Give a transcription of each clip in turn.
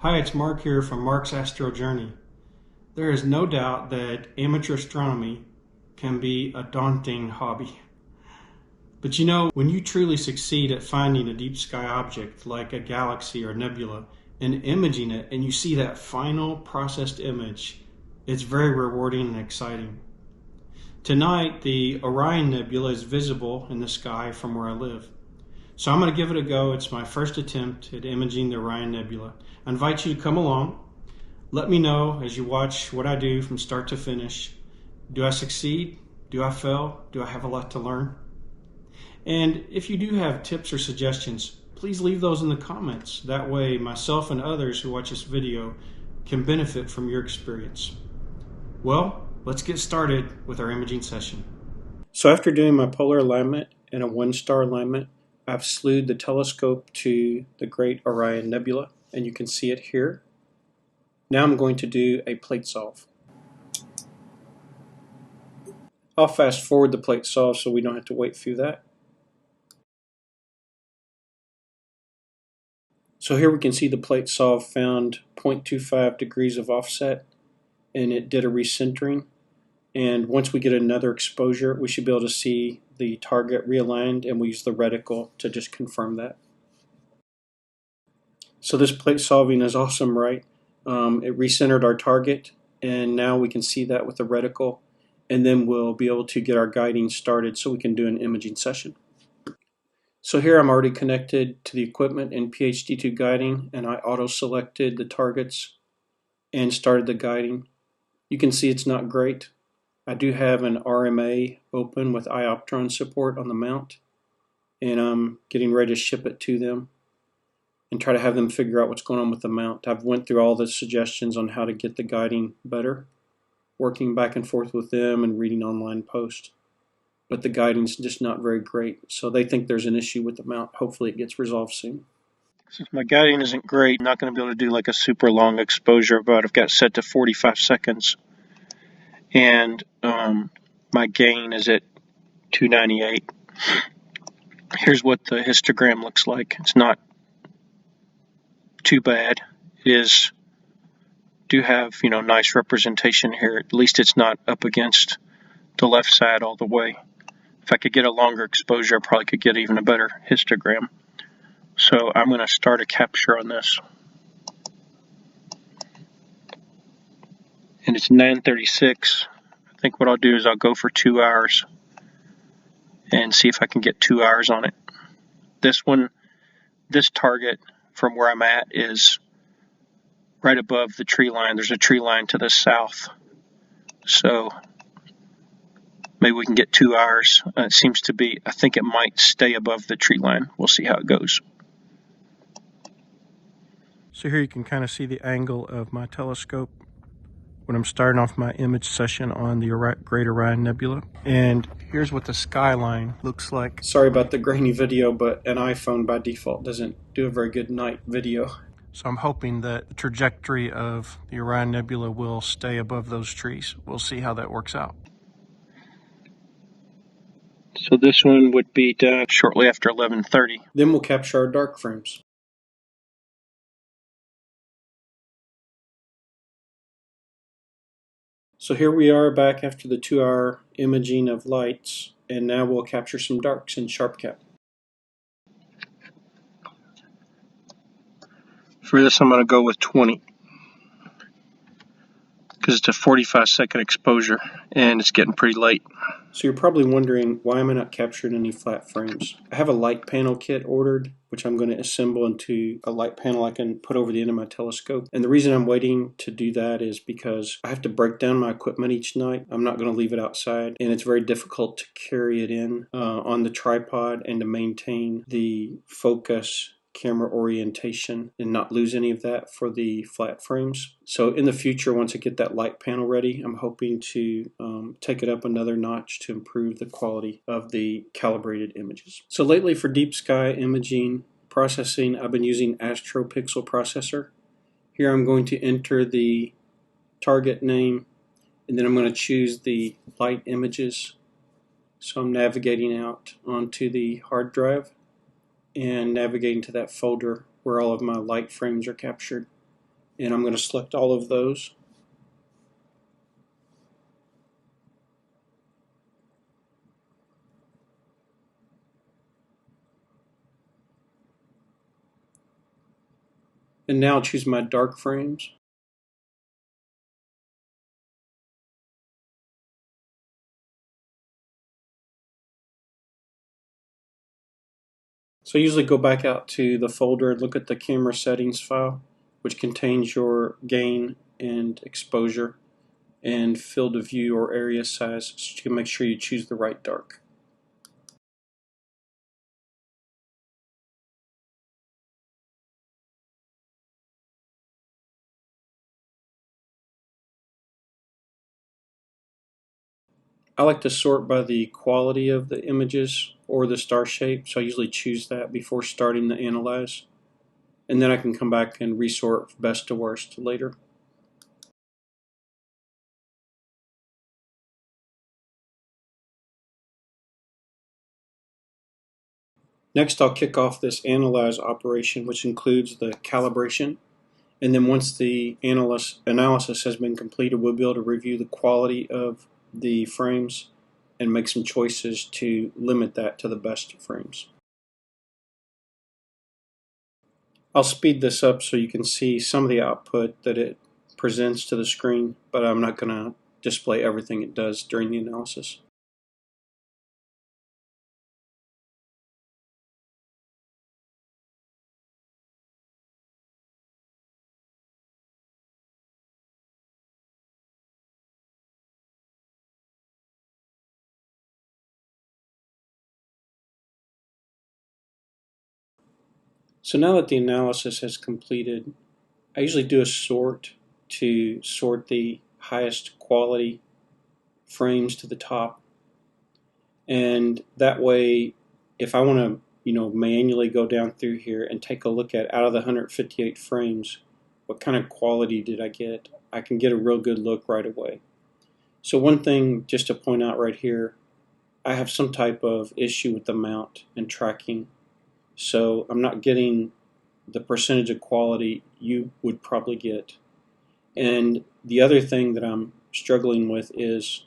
Hi, it's Mark here from Mark's Astro Journey. There is no doubt that amateur astronomy can be a daunting hobby. But you know, when you truly succeed at finding a deep sky object like a galaxy or nebula and imaging it, and you see that final processed image, it's very rewarding and exciting. Tonight, the Orion Nebula is visible in the sky from where I live. So I'm going to give it a go. It's my first attempt at imaging the Orion Nebula. I invite you to come along. Let me know as you watch what I do from start to finish. Do I succeed? Do I fail? Do I have a lot to learn? And if you do have tips or suggestions, please leave those in the comments. That way myself and others who watch this video can benefit from your experience. Well, let's get started with our imaging session. So after doing my polar alignment and a 1-star alignment, I've slewed the telescope to the Great Orion Nebula, and you can see it here. Now I'm going to do a plate solve. I'll fast forward the plate solve so we don't have to wait through that. So here we can see the plate solve found 0.25 degrees of offset, and it did a recentering. And once we get another exposure, we should be able to see the target realigned, and we use the reticle to just confirm that. So this plate solving is awesome, right? It recentered our target, and now we can see that with the reticle, and then we'll be able to get our guiding started so we can do an imaging session. So here I'm already connected to the equipment in PhD2 guiding, and I auto-selected the targets and started the guiding. You can see it's not great. I do have an RMA open with iOptron support on the mount, and I'm getting ready to ship it to them and try to have them figure out what's going on with the mount. I've went through all the suggestions on how to get the guiding better, working back and forth with them and reading online posts. But the guiding's just not very great, so they think there's an issue with the mount. Hopefully it gets resolved soon. Since my guiding isn't great, I'm not going to be able to do like a super long exposure, but I've got it set to 45 seconds. And my gain is at 298. Here's what the histogram looks like. It's not too bad. It do have, nice representation here. At least it's not up against the left side all the way. If I could get a longer exposure, I probably could get even a better histogram. So I'm going to start a capture on this. And it's 9:36. I think what I'll do is I'll go for 2 hours and see if I can get 2 hours on it. This target from where I'm at is right above the tree line. There's a tree line to the south. So maybe we can get 2 hours. It seems to be, I think it might stay above the tree line. We'll see how it goes. So here you can kind of see the angle of my telescope when I'm starting off my image session on the Great Orion Nebula. And here's what the skyline looks like. Sorry about the grainy video, but an iPhone by default doesn't do a very good night video. So I'm hoping that the trajectory of the Orion Nebula will stay above those trees. We'll see how that works out. So this one would be done shortly after 11:30. Then we'll capture our dark frames. So here we are back after the 2-hour imaging of lights, and now we'll capture some darks in SharpCap. For this I'm going to go with 20 because it's a 45-second exposure and it's getting pretty late. So you're probably wondering, why am I not capturing any flat frames? I have a light panel kit ordered, which I'm going to assemble into a light panel I can put over the end of my telescope. And the reason I'm waiting to do that is because I have to break down my equipment each night. I'm not going to leave it outside, and it's very difficult to carry it in on the tripod and to maintain the focus, camera orientation, and not lose any of that for the flat frames. So in the future, once I get that light panel ready, I'm hoping to take it up another notch to improve the quality of the calibrated images. So lately for deep sky imaging processing, I've been using Astropixel processor. Here I'm going to enter the target name, and then I'm going to choose the light images. So I'm navigating out onto the hard drive and navigating to that folder where all of my light frames are captured. And I'm going to select all of those. And now I'll choose my dark frames. So I usually go back out to the folder and look at the camera settings file, which contains your gain and exposure and field of view or area size, so you can make sure you choose the right dark. I like to sort by the quality of the images or the star shape, so I usually choose that before starting to analyze. And then I can come back and resort best to worst later. Next, I'll kick off this analyze operation, which includes the calibration. And then once the analysis has been completed, we'll be able to review the quality of the frames and make some choices to limit that to the best frames. I'll speed this up so you can see some of the output that it presents to the screen, but I'm not going to display everything it does during the analysis. So now that the analysis has completed, I usually do a sort to sort the highest quality frames to the top. And that way, if I want to, manually go down through here and take a look at out of the 158 frames, what kind of quality did I get? I can get a real good look right away. So one thing just to point out right here, I have some type of issue with the mount and tracking. So I'm not getting the percentage of quality you would probably get. And the other thing that I'm struggling with is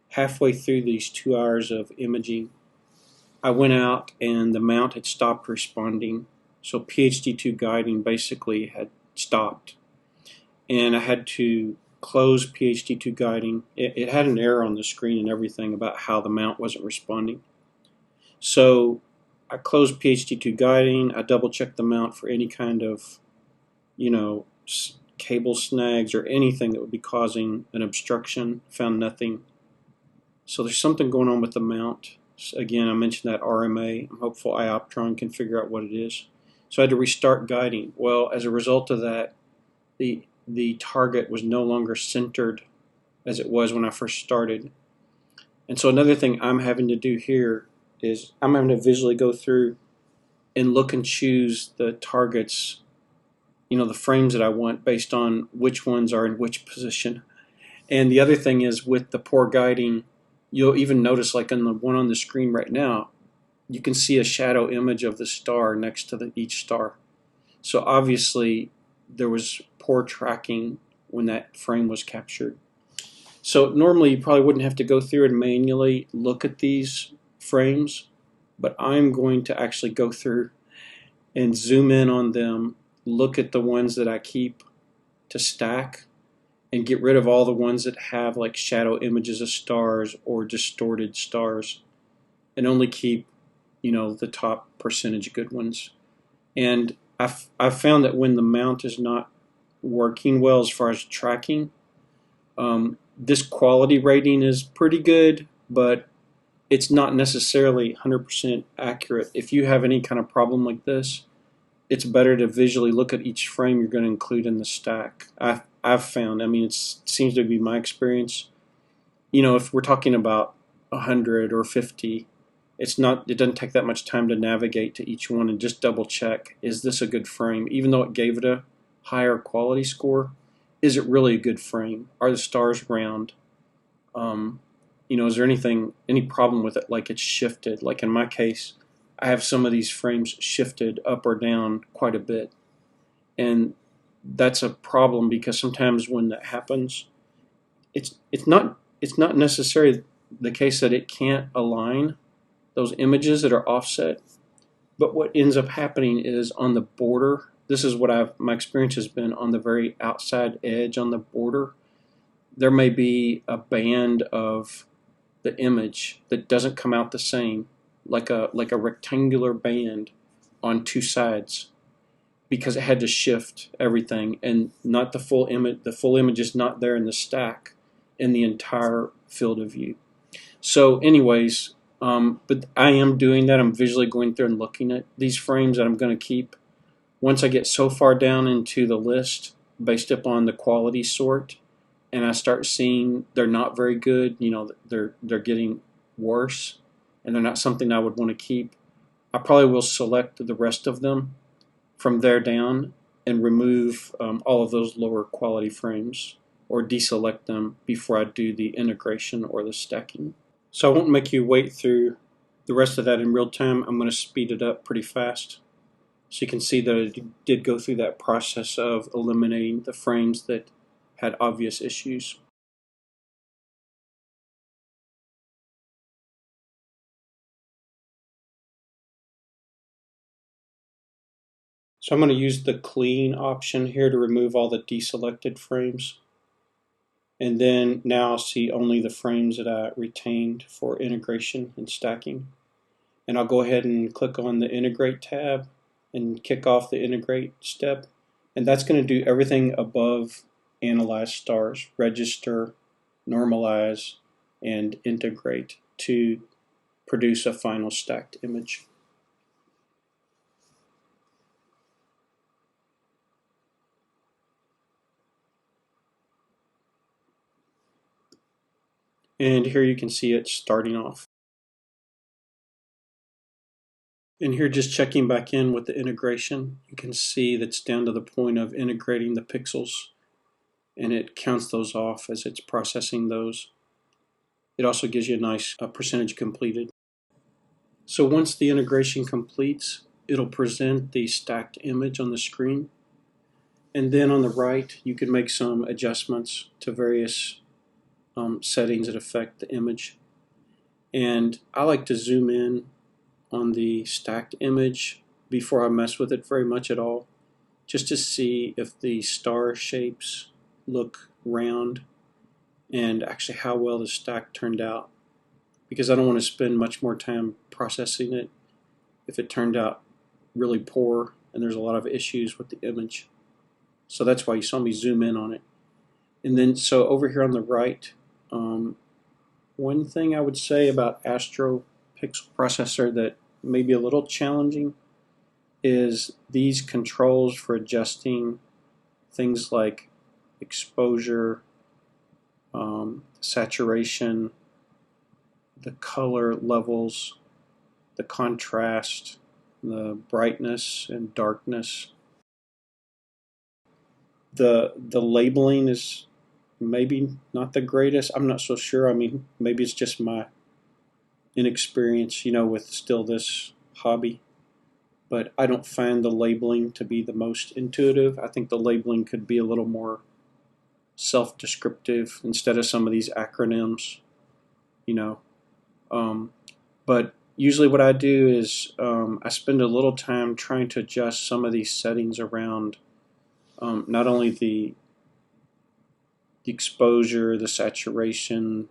halfway through these 2 hours of imaging, I went out and the mount had stopped responding. So PhD2 guiding basically had stopped. And I had to close PhD2 guiding. It had an error on the screen and everything about how the mount wasn't responding. So I closed PhD2 guiding. I double checked the mount for any kind of, cable snags or anything that would be causing an obstruction. Found nothing. So there's something going on with the mount. So again, I mentioned that RMA. I'm hopeful iOptron can figure out what it is. So I had to restart guiding. Well, as a result of that, the target was no longer centered as it was when I first started. And so another thing I'm having to do here is I'm having to visually go through and look and choose the targets, the frames that I want based on which ones are in which position. And the other thing is with the poor guiding, you'll even notice like on the one on the screen right now, you can see a shadow image of the star next to each star. So obviously there was poor tracking when that frame was captured. So normally you probably wouldn't have to go through and manually look at these frames, but I'm going to actually go through and zoom in on them, look at the ones that I keep to stack, and get rid of all the ones that have like shadow images of stars or distorted stars, and only keep, the top percentage good ones. And I've found that when the mount is not working well as far as tracking, this quality rating is pretty good, but it's not necessarily 100% accurate. If you have any kind of problem like this, it's better to visually look at each frame you're going to include in the stack. I've found, it seems to be my experience. If we're talking about 100 or 50, it doesn't take that much time to navigate to each one and just double check, is this a good frame? Even though it gave it a higher quality score, is it really a good frame? Are the stars round? Is there any problem with it, like it's shifted? Like in my case, I have some of these frames shifted up or down quite a bit. And that's a problem, because sometimes when that happens, it's not necessarily the case that it can't align those images that are offset, but what ends up happening is on the border. This is what my experience has been on the very outside edge on the border. There may be a band of the image that doesn't come out the same, like a rectangular band on two sides, because it had to shift everything, and not the full image. The full image is not there in the stack in the entire field of view. So anyways, but I am doing that. I'm visually going through and looking at these frames that I'm going to keep. Once I get so far down into the list based upon the quality sort, and I start seeing they're not very good, they're getting worse, and they're not something I would want to keep, I probably will select the rest of them from there down and remove all of those lower quality frames, or deselect them before I do the integration or the stacking. So I won't make you wait through the rest of that in real time. I'm going to speed it up pretty fast so you can see that it did go through that process of eliminating the frames that had obvious issues. So I'm going to use the clean option here to remove all the deselected frames. And then now I'll see only the frames that I retained for integration and stacking. And I'll go ahead and click on the Integrate tab and kick off the Integrate step. And that's going to do everything above Analyze Stars: register, normalize, and integrate to produce a final stacked image. And here you can see it starting off. And here, just checking back in with the integration, you can see that's down to the point of integrating the pixels, and it counts those off as it's processing those. It also gives you a nice percentage completed. So once the integration completes, it'll present the stacked image on the screen. And then on the right, you can make some adjustments to various settings that affect the image. And I like to zoom in on the stacked image before I mess with it very much at all, just to see if the star shapes look round and actually how well the stack turned out, because I don't want to spend much more time processing it if it turned out really poor and there's a lot of issues with the image. So that's why you saw me zoom in on it. And then so over here on the right, one thing I would say about Astropixel processor that may be a little challenging is these controls for adjusting things like exposure, saturation, the color levels, the contrast, the brightness and darkness. The labeling is maybe not the greatest. I'm not so sure. I mean, maybe it's just my inexperience, with still this hobby. But I don't find the labeling to be the most intuitive. I think the labeling could be a little more self-descriptive instead of some of these acronyms, But usually what I do is I spend a little time trying to adjust some of these settings around not only the exposure, the saturation,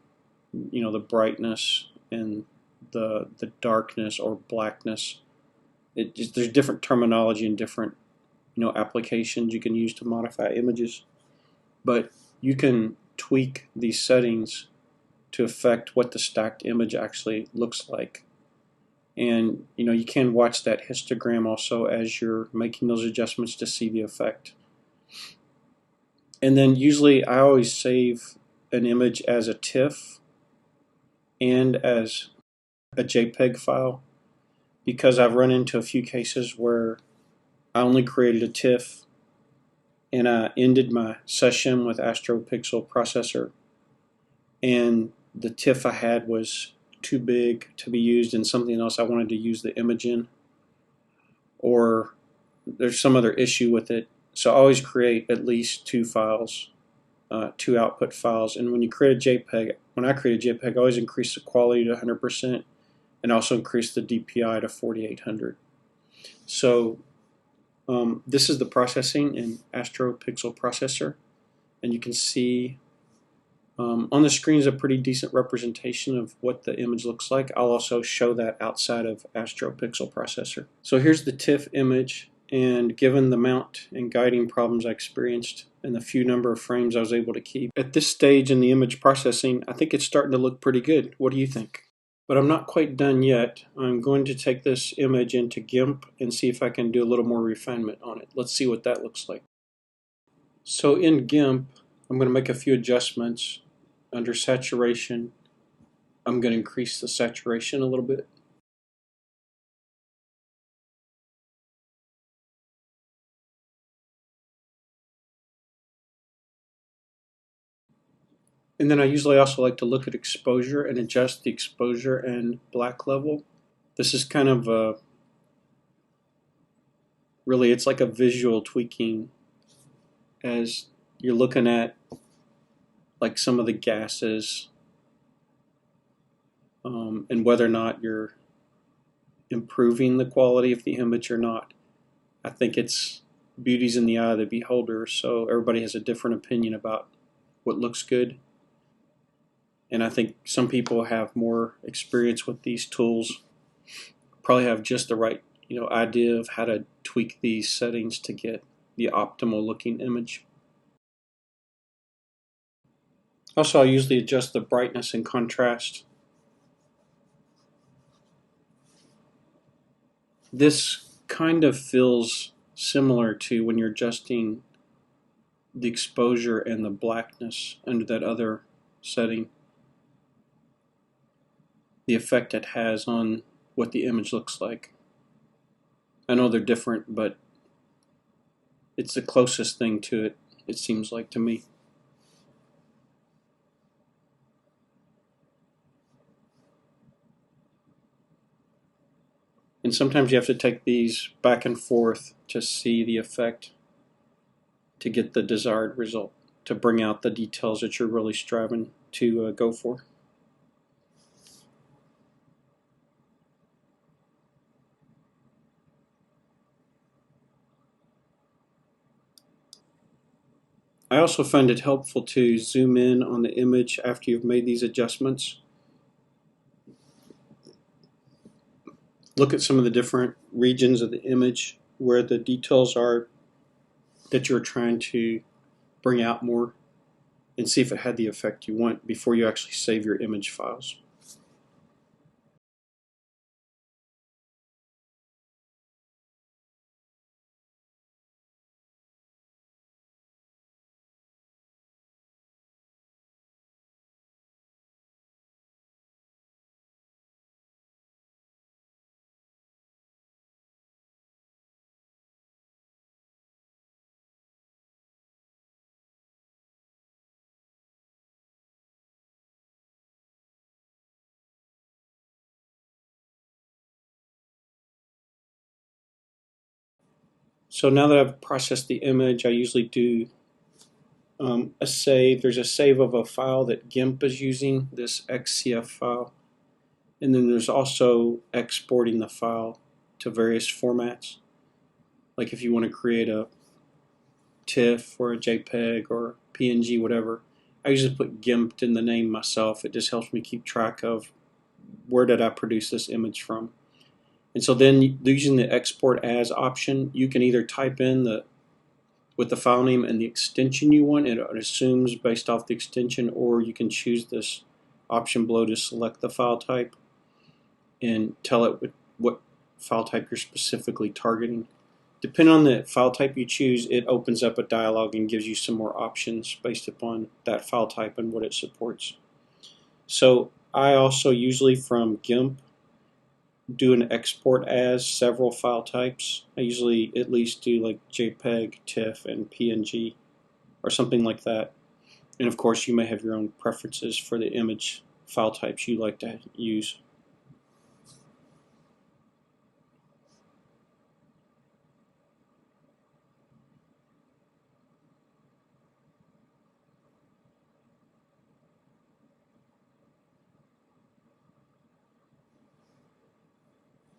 the brightness, and the darkness or blackness. There's different terminology and different applications you can use to modify images, but you can tweak these settings to affect what the stacked image actually looks like. And you can watch that histogram also as you're making those adjustments to see the effect. And then usually I always save an image as a TIFF and as a JPEG file, because I've run into a few cases where I only created a TIFF and I ended my session with Astropixel processor, and the TIFF I had was too big to be used in something else I wanted to use the image in, or there's some other issue with it So I always create at least two files, two output files. And when you create a JPEG, when I create a JPEG, I always increase the quality to 100% and also increase the DPI to 4800. So this is the processing in AstroPixel processor, and you can see on the screen is a pretty decent representation of what the image looks like. I'll also show that outside of AstroPixel processor. So here's the TIFF image, and given the mount and guiding problems I experienced and the few number of frames I was able to keep, at this stage in the image processing, I think it's starting to look pretty good. What do you think? But I'm not quite done yet. I'm going to take this image into GIMP and see if I can do a little more refinement on it. Let's see what that looks like. So in GIMP, I'm going to make a few adjustments. Under saturation, I'm going to increase the saturation a little bit. And then I usually also like to look at exposure and adjust the exposure and black level. This is kind of really, it's like a visual tweaking as you're looking at like some of the gases and whether or not you're improving the quality of the image or not. I think it's beauty's in the eye of the beholder, so everybody has a different opinion about what looks good. And I think some people have more experience with these tools, probably have just the right idea of how to tweak these settings to get the optimal looking image. Also, I usually adjust the brightness and contrast. This kind of feels similar to when you're adjusting the exposure and the blackness under that other setting, the effect it has on what the image looks like. I know they're different, but it's the closest thing to it, it seems like to me. And sometimes you have to take these back and forth to see the effect, to get the desired result, to bring out the details that you're really striving to go for. I also find it helpful to zoom in on the image after you've made these adjustments. Look at some of the different regions of the image where the details are that you're trying to bring out more, and see if it had the effect you want before you actually save your image files. So now that I've processed the image, I usually do a save. There's a save of a file that GIMP is using, this XCF file. And then there's also exporting the file to various formats. Like if you want to create a TIFF or a JPEG or PNG, whatever, I usually put GIMP in the name myself. It just helps me keep track of where did I produce this image from. And so then using the export as option, you can either type in with the file name and the extension you want, and it assumes based off the extension, or you can choose this option below to select the file type and tell it what file type you're specifically targeting. Depending on the file type you choose, it opens up a dialog and gives you some more options based upon that file type and what it supports. So I also usually from GIMP do an export as several file types. I usually at least do like JPEG, TIFF, and PNG or something like that. And of course you may have your own preferences for the image file types you like to use.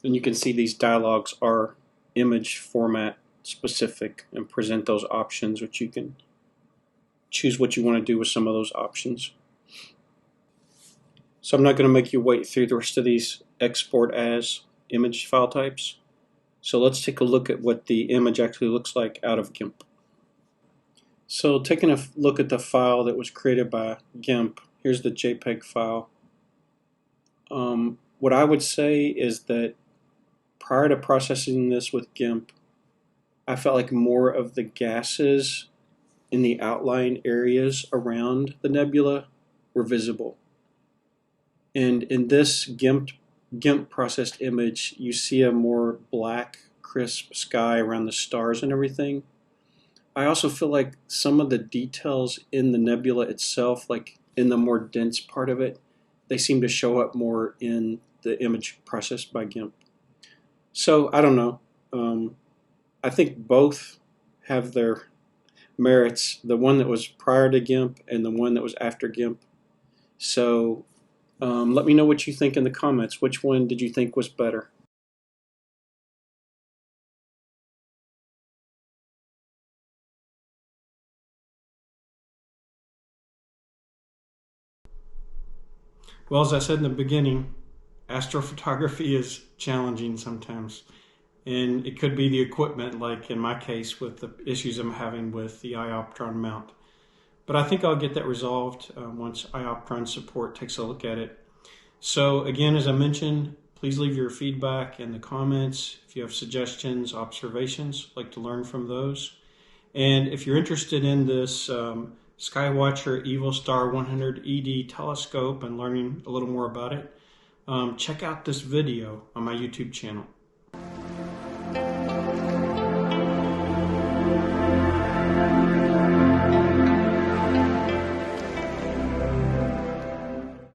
And you can see these dialogues are image format specific and present those options, which you can choose what you want to do with some of those options. So I'm not going to make you wait through the rest of these export as image file types. So let's take a look at what the image actually looks like out of GIMP. So taking a look at the file that was created by GIMP, here's the JPEG file. What I would say is that prior to processing this with GIMP, I felt like more of the gases in the outline areas around the nebula were visible. And in this GIMP processed image, you see a more black, crisp sky around the stars and everything. I also feel like some of the details in the nebula itself, like in the more dense part of it, they seem to show up more in the image processed by GIMP. So I don't know. I think both have their merits, the one that was prior to GIMP and the one that was after GIMP. So let me know what you think in the comments. Which one did you think was better? Well, as I said in the beginning, astrophotography is challenging sometimes. And it could be the equipment, like in my case with the issues I'm having with the iOptron mount. But I think I'll get that resolved once iOptron support takes a look at it. So again, as I mentioned, please leave your feedback in the comments. If you have suggestions, observations, I'd like to learn from those. And if you're interested in this Skywatcher EvoStar 100 ED telescope and learning a little more about it, check out this video on my YouTube channel.